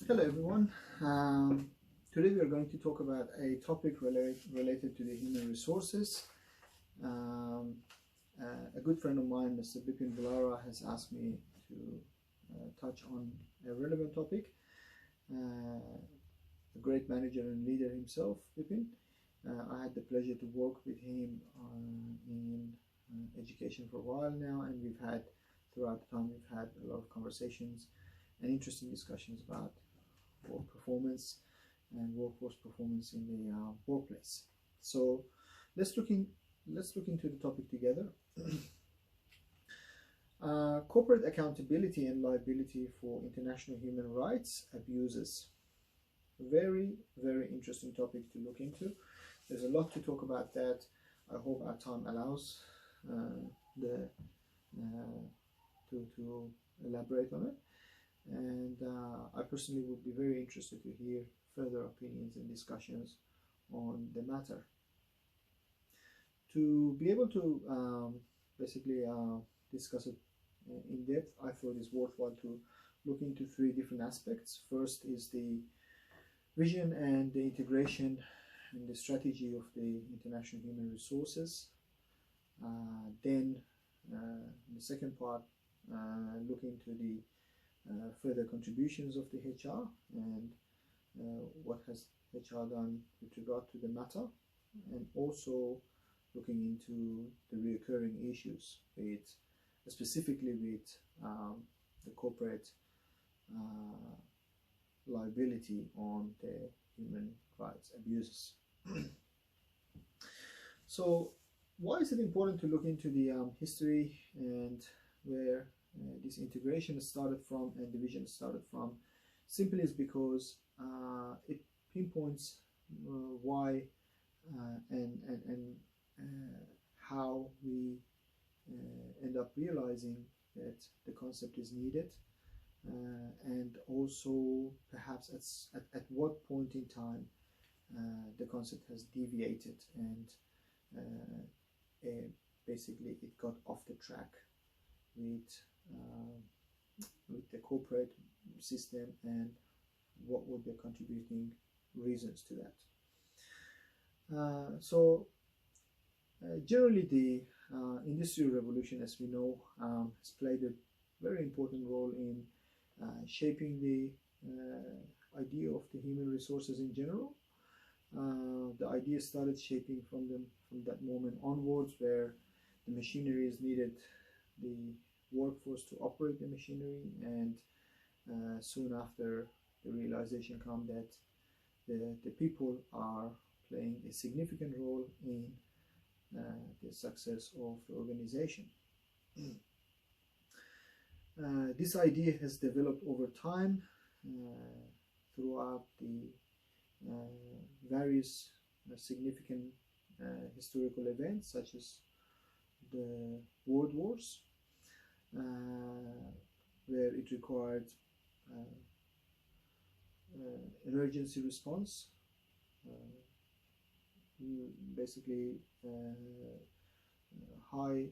Hello everyone. Today we are going to talk about a topic related to the human resources. A good friend of mine, Mr. Bipin Velera, has asked me to touch on a relevant topic. A great manager and leader himself, Bipin. I had the pleasure to work with him in education for a while now, and throughout the time we've had a lot of conversations and interesting discussions about work performance and workforce performance in the workplace. So let's look into the topic together. Corporate accountability and liability for international human rights abuses. Very, very interesting topic to look into. There's a lot to talk about that. I hope our time allows to elaborate on it. And I personally would be very interested to hear further opinions and discussions on the matter. To be able to basically discuss it in depth, I thought it's worthwhile to look into three different aspects. First is the vision and the integration and the strategy of the international human resources. Then the second part, look into the further contributions of the HR and what has HR done with regard to the matter, and also looking into the recurring issues, specifically with the corporate liability on the human rights abuses. So why is it important to look into the history and where this integration started from and division started from? Simply is because it pinpoints why and how we end up realizing that the concept is needed, and also perhaps at what point in time the concept has deviated and basically it got off the track with the corporate system, and what were the contributing reasons to that. Generally the Industrial Revolution, as we know, has played a very important role in shaping the idea of the human resources in general. The idea started shaping from that moment onwards, where the machineries needed the workforce to operate the machinery, and soon after the realization came that the people are playing a significant role in the success of the organization. This idea has developed over time throughout the various significant historical events, such as the World Wars, where it required emergency response, basically high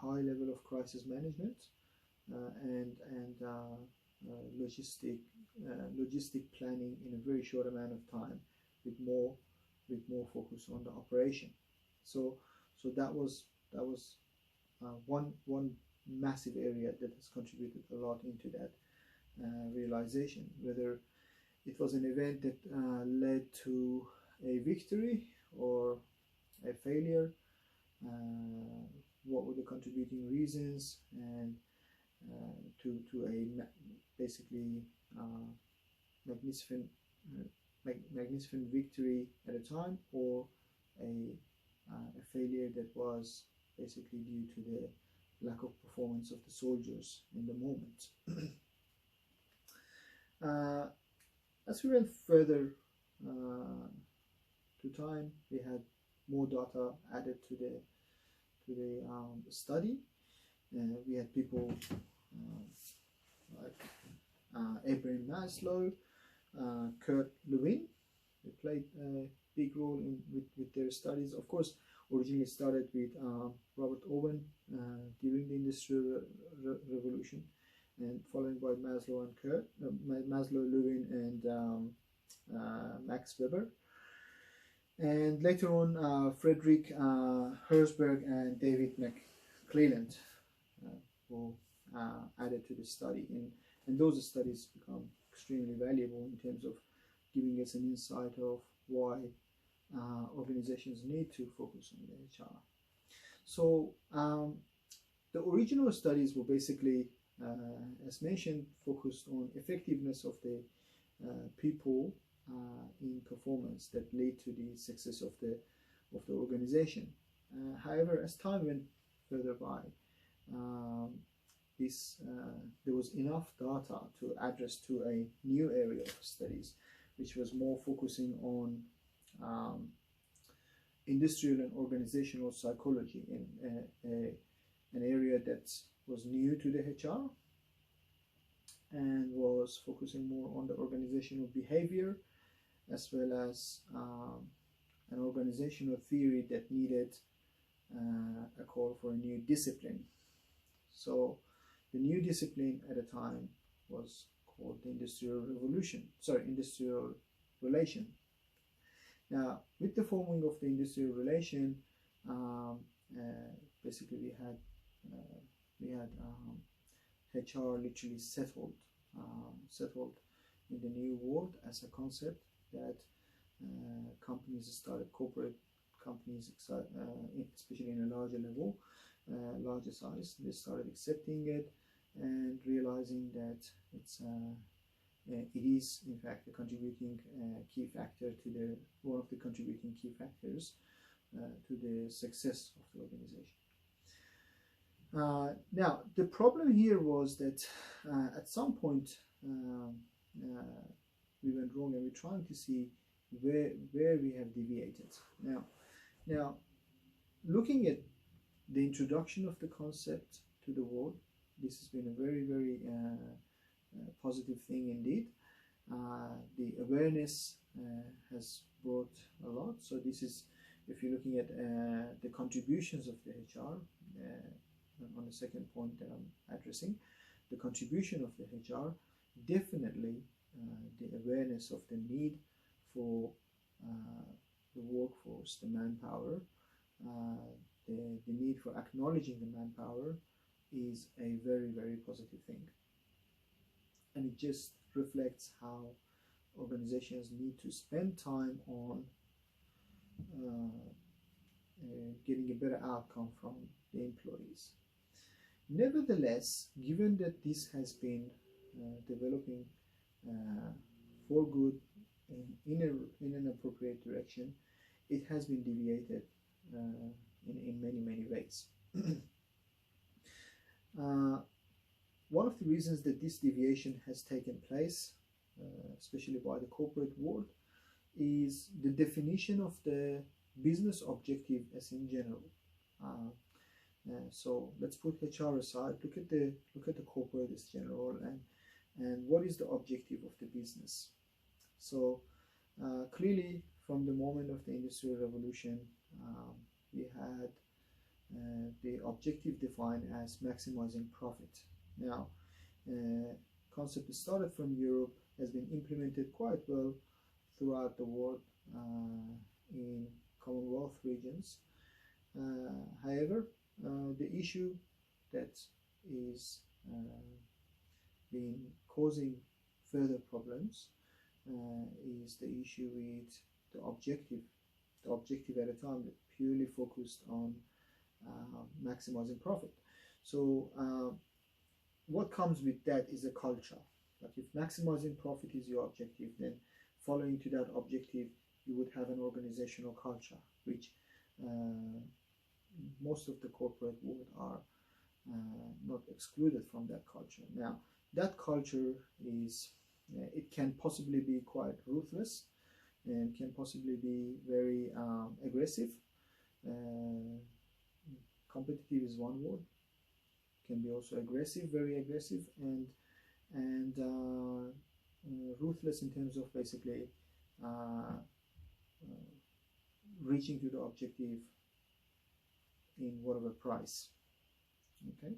level of crisis management, and logistic planning in a very short amount of time, with more focus on the operation. So that was one massive area that has contributed a lot into that realization. Whether it was an event that led to a victory or a failure, what were the contributing reasons, and to a basically magnificent victory at a time, or a failure that was basically due to the lack of performance of the soldiers in the moment. As we went further to time, we had more data added to the study. We had people like Abraham Maslow, Kurt Lewin. They played a big role with their studies. Of course, originally started with Robert Owen during the Industrial Revolution, and followed by Maslow and Maslow, Lewin, and Max Weber. And later on, Frederick Herzberg and David McClelland, who added to the study. And those studies become extremely valuable in terms of giving us an insight of why organizations need to focus on the HR. So the original studies were basically, as mentioned, focused on effectiveness of the people in performance that lead to the success of the organization. However, as time went further by, there was enough data to address to a new area of studies, which was more focusing on industrial and organizational psychology, in an area that was new to the HR and was focusing more on the organizational behavior, as well as an organizational theory that needed a call for a new discipline. So the new discipline at the time was called the industrial relation. Now, with the forming of the industrial relation, basically we had HR literally settled in the new world as a concept that corporate companies, especially in a larger level, larger size, they started accepting it and realizing that it is in fact a contributing key factor to one of the contributing key factors to the success of the organization. Now, the problem here was that at some point we went wrong, and we're trying to see where we have deviated. Now, looking at the introduction of the concept to the world, this has been a very, very positive thing indeed. The awareness has brought a lot. So this is, if you're looking at the contributions of the HR, on the second point that I'm addressing, the contribution of the HR, definitely the awareness of the need for the workforce, the manpower, the need for acknowledging the manpower is a very, very positive thing. And it just reflects how organizations need to spend time on getting a better outcome from the employees. Nevertheless, given that this has been developing for good in an appropriate direction, it has been deviated in many ways. One of the reasons that this deviation has taken place, especially by the corporate world, is the definition of the business objective as in general. So let's put HR aside. Look at the corporate as general, and what is the objective of the business. So clearly, from the moment of the Industrial Revolution, we had the objective defined as maximizing profit. Now, concept that started from Europe has been implemented quite well throughout the world in Commonwealth regions. However, the issue that is been causing further problems is the issue with the objective at a time that purely focused on maximizing profit. So what comes with that is a culture. Like if maximizing profit is your objective, then following to that objective, you would have an organizational culture, which most of the corporate world are not excluded from that culture. Now, that culture is, it can possibly be quite ruthless and can possibly be very aggressive. Competitive is one word. Can be also aggressive, very aggressive, and ruthless in terms of basically reaching to the objective in whatever price. Okay,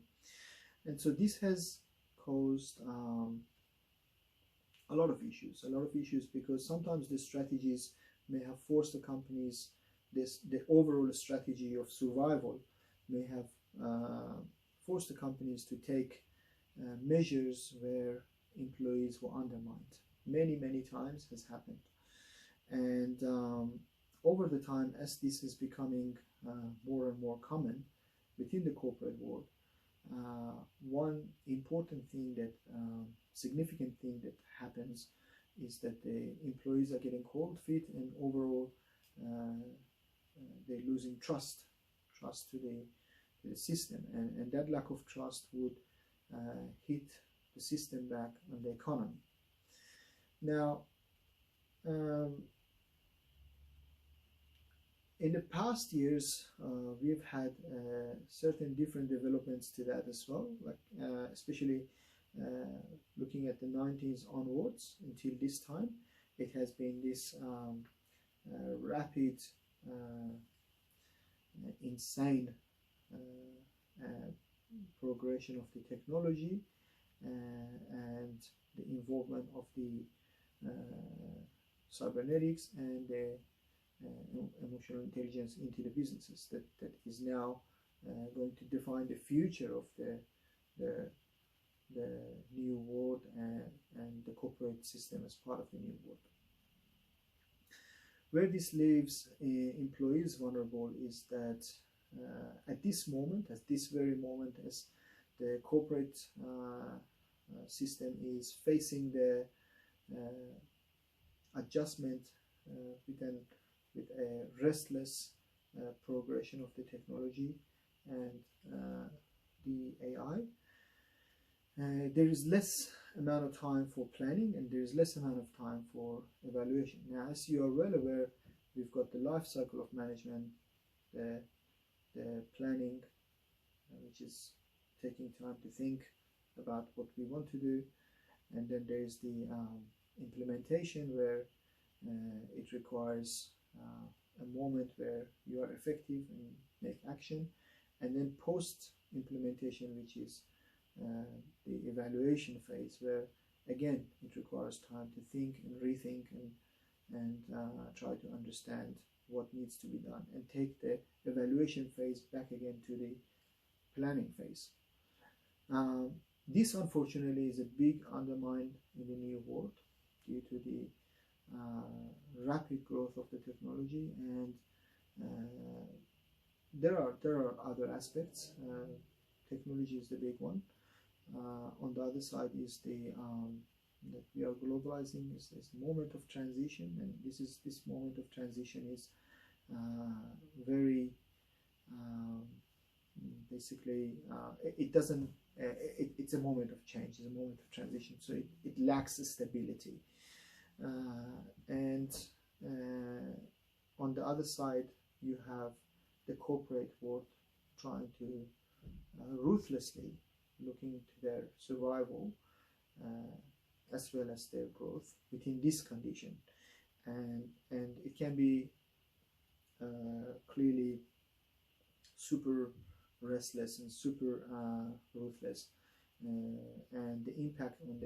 and so this has caused a lot of issues because sometimes the strategies may have forced the companies, the overall strategy of survival may have forced the companies to take measures where employees were undermined. Many times has happened. And over the time, as this is becoming more and more common within the corporate world, one important thing that significant thing that happens is that the employees are getting cold feet, and overall they're losing trust to the system, and that lack of trust would hit the system back on the economy. Now, in the past years, we've had certain different developments to that as well, like especially looking at the 90s onwards until this time. It has been this rapid, insane progression of the technology and the involvement of the cybernetics and the emotional intelligence into the businesses that is now going to define the future of the new world and the corporate system as part of the new world. Where this leaves employees vulnerable is that at this very moment, as the corporate system is facing the adjustment with a restless progression of the technology and the AI, there is less amount of time for planning and there is less amount of time for evaluation. Now, as you are well aware, we've got the life cycle of management, the planning, which is taking time to think about what we want to do, and then there is the implementation, where it requires a moment where you are effective and make action, and then post implementation, which is the evaluation phase, where again it requires time to think and rethink and try to understand what needs to be done, and take the evaluation phase back again to the planning phase. This unfortunately is a big undermine in the new world due to the rapid growth of the technology, and there are other aspects. Technology is the big one. On the other side is that we are globalizing, is this moment of transition, and this moment of transition is very basically it's a moment of change, it's a moment of transition, so it lacks stability, and on the other side you have the corporate world trying to ruthlessly looking to their survival as well as their growth within this condition, and it can be clearly super restless and super ruthless, and the impact on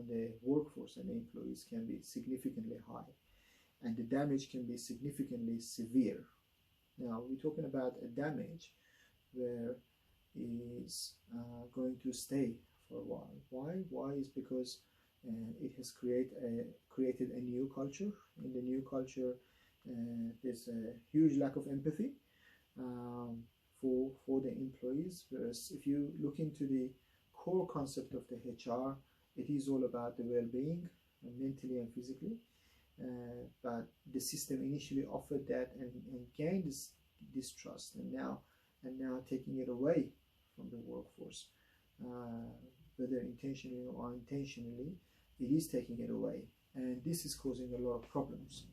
the workforce and the employees can be significantly high, and the damage can be significantly severe. Now we're talking about a damage where is going to stay for a while. Why is because it has created a new culture. In the new culture, there's a huge lack of empathy for the employees. Whereas if you look into the core concept of the HR, it is all about the well-being, mentally and physically. But the system initially offered that and gained this trust, and now taking it away from the workforce, whether intentionally or unintentionally, it is taking it away, and this is causing a lot of problems.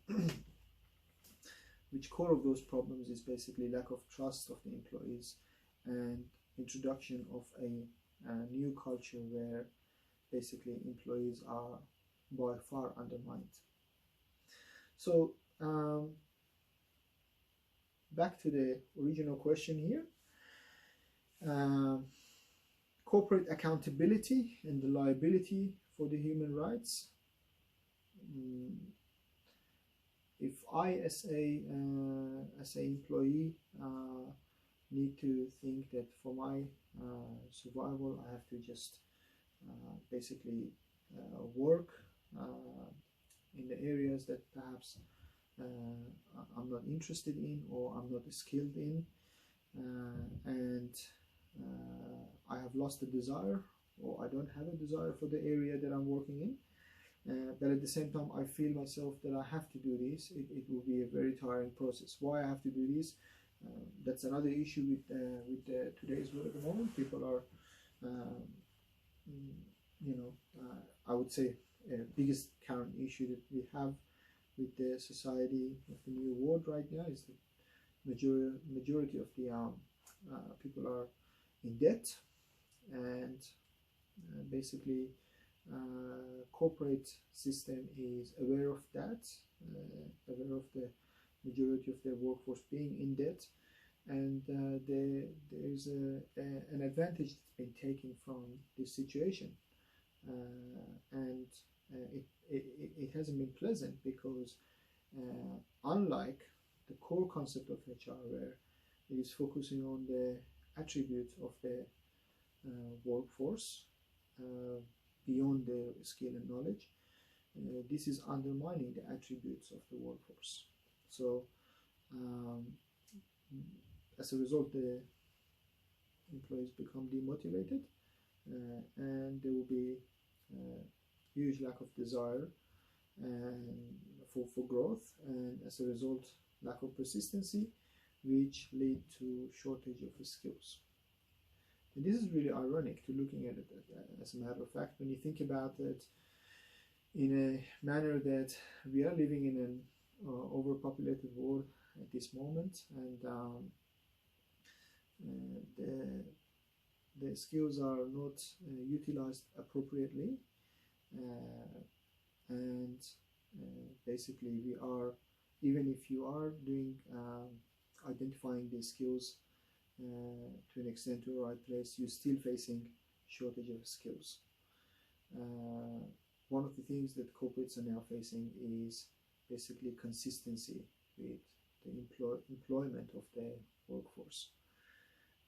Which core of those problems is basically lack of trust of the employees and introduction of a new culture where basically employees are by far undermined. So back to the original question here. corporate accountability and the liability for the human rights. If I, as a employee, need to think that for my survival, I have to just basically work in the areas that perhaps I'm not interested in or I'm not skilled in, and I have lost the desire, or I don't have a desire for the area that I'm working in. But at the same time, I feel myself that I have to do this. It will be a very tiring process. Why I have to do this? That's another issue with today's world at the moment. People are, I would say, biggest current issue that we have with the society of the new world right now is the majority of the people are in debt, and basically corporate system is aware of that, aware of the majority of their workforce being in debt, and there's an advantage that's been taken from this situation, and it hasn't been pleasant, because unlike the core concept of HR, where it is focusing on the attributes of the workforce beyond their skill and knowledge, this is undermining the attributes of the workforce. So as a result, the employees become demotivated, and there will be huge lack of desire and for growth, and as a result, lack of persistency, which lead to shortage of skills. And this is really ironic to looking at it as a matter of fact, when you think about it in a manner that we are living in an overpopulated world at this moment, and the skills are not utilized appropriately, and basically we are, even if you are doing identifying the skills to an extent to the right place, you're still facing shortage of skills. One of the things that corporates are now facing is basically consistency with the employment of the workforce.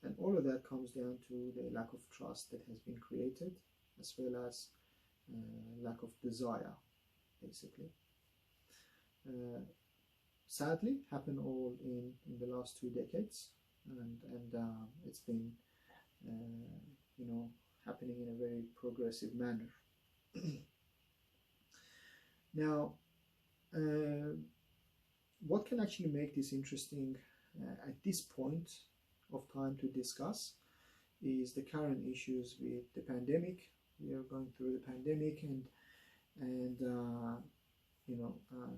And all of that comes down to the lack of trust that has been created, as well as lack of desire, basically. Sadly, happened all in the last 2 decades, and it's been happening in a very progressive manner. Now, what can actually make this interesting at this point of time to discuss is the current issues with the pandemic. We are going through the pandemic, and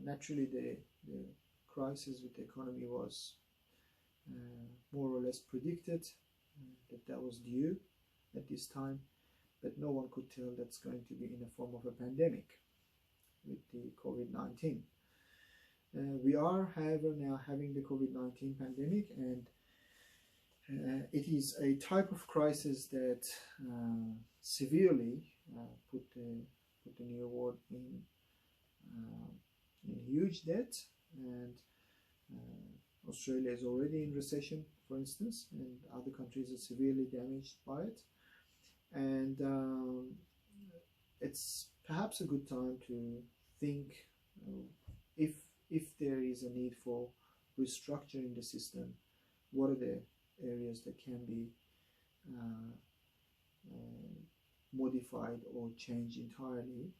naturally the crisis with the economy was more or less predicted, that was due at this time, but no one could tell that's going to be in the form of a pandemic with the COVID-19. We are, however, now having the COVID-19 pandemic, and it is a type of crisis that severely put the new world in huge debt, and Australia is already in recession, for instance, and other countries are severely damaged by it. And it's perhaps a good time to think if there is a need for restructuring the system, what are the areas that can be modified or changed entirely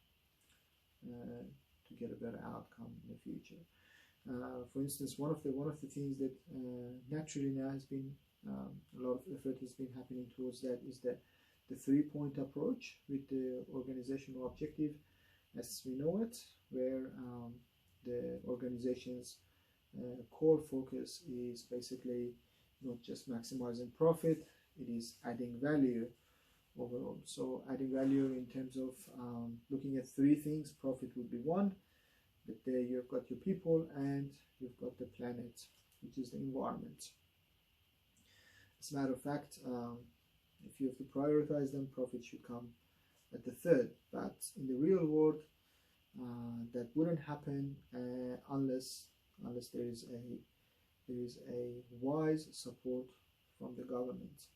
to get a better outcome in the future. For instance, one of the things that naturally now has been a lot of effort has been happening towards that is that the 3-point approach with the organizational objective as we know it, where the organization's core focus is basically not just maximizing profit, it is adding value overall. So adding value in terms of looking at 3 things. Profit would be one, but there you've got your people and you've got the planet, which is the environment. As a matter of fact, if if you have to prioritize them, profit should come at the third. But in the real world, that wouldn't happen unless there is a wise support from the government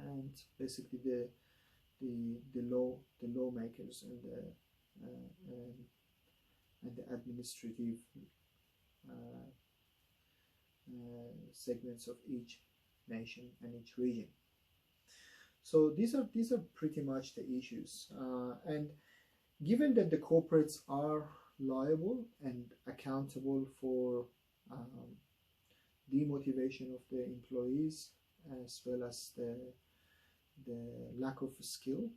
and basically the lawmakers and the administrative segments of each nation and each region. So these are pretty much the issues, and given that the corporates are liable and accountable for demotivation of the employees as well as the lack of skill,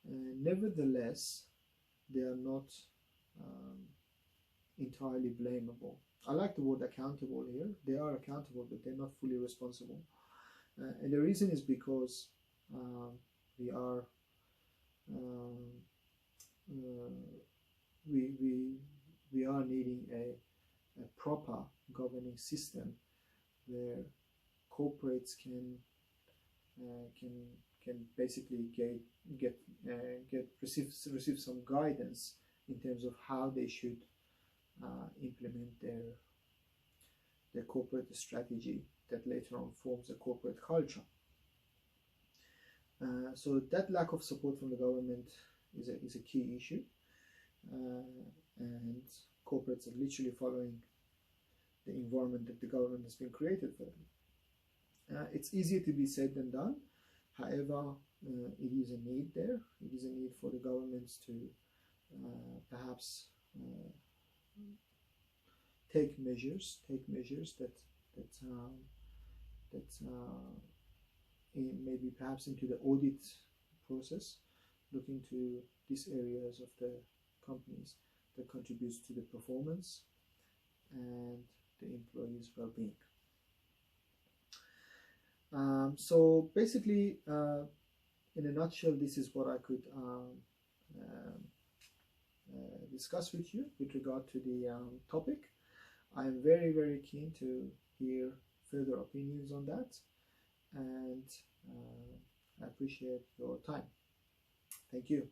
nevertheless they are not entirely blamable. I like the word accountable here. They are accountable, but they're not fully responsible. And the reason is because we are needing a proper governing system where corporates can basically receive some guidance in terms of how they should implement their corporate strategy that later on forms a corporate culture. So that lack of support from the government is a key issue, and corporates are literally following the environment that the government has been created for them. It's easier to be said than done. However, it is a need there. It is a need for the governments to perhaps take measures that maybe perhaps into the audit process, look into these areas of the companies that contributes to the performance and the employees' well-being. So basically, in a nutshell, this is what I could discuss with you with regard to the topic. I am very, very keen to hear further opinions on that, and I appreciate your time. Thank you.